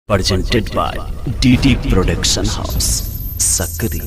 presented by DD Production House, Sakri.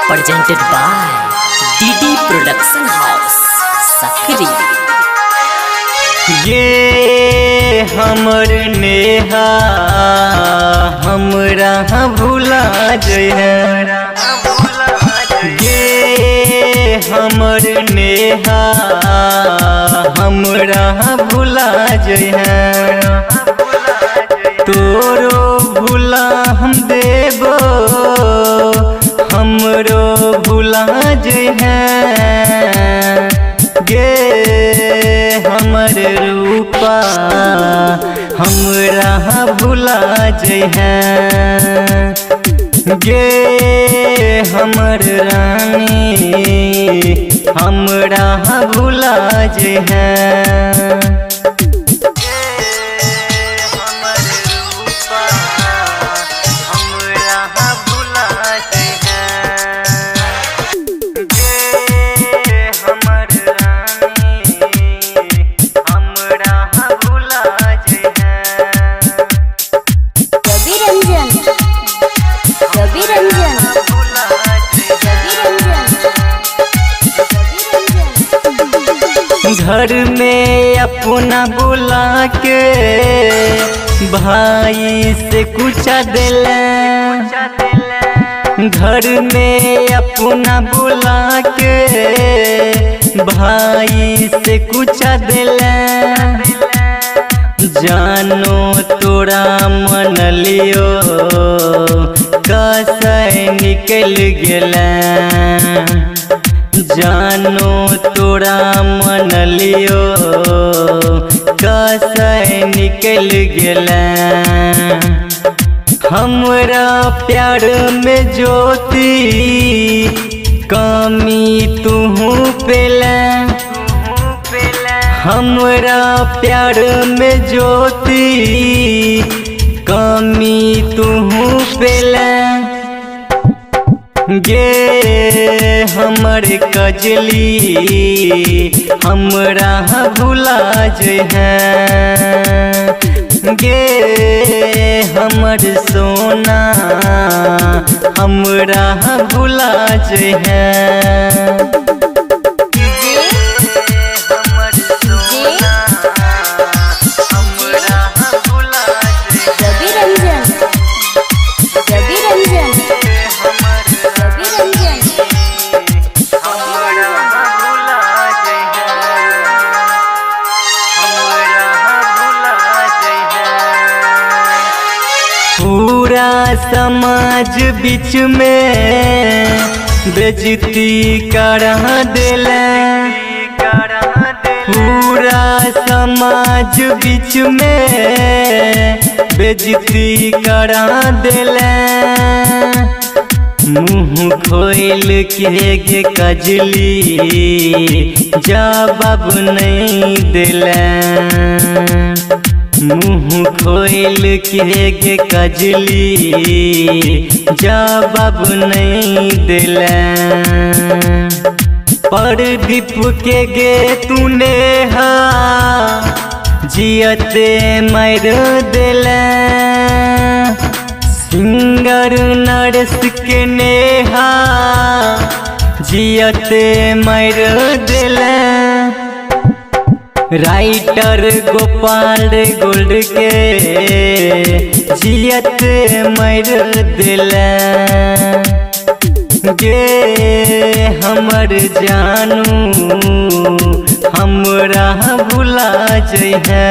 Presented by DD Production House, Sakri. ये हमर नेहा हमरा भुला जइहे। ये हमर नेहा हमरा भुला जइहे। तोरो भुला हम देबो हमरो भुला जइहे। गे हमर रूपा हमरा भुला जइहे। गे हमर रानी हमरा भुला जइहे। घर में अपना बुला के भाई से कुचा दिले। घर में अपना बुला के भाई से कुचा दिले। जानो तोरा मन लियो कैसे निकल गेला। जानो तोरा मन लियो कैसे निकल गेला। हमरा प्यार में ज्योति कमी तूहू पेला। हमरा प्यार में ज्योति कमी तूहू पेला। गे हमर कजली हमरा भुला जइहे। गे हमर सोना हमरा भुला जइहे। पूरा समाज बीच में बेइज्जती करा देले। पूरा समाज बीच में बेइज्जती करा देले। मुँह खोल के गे कजली जवाब नहीं दिले। मुँह खोल के गे कजली जवाब नहीं दिले। प्रदीप के गे तूने जियते मार दिले। सिंगर नरेश के नेहा जियते मार दिले। राइटर गोपाल गोल्ड के जियत मर दिले। गे हमर जानू हमरा भुला जइहे।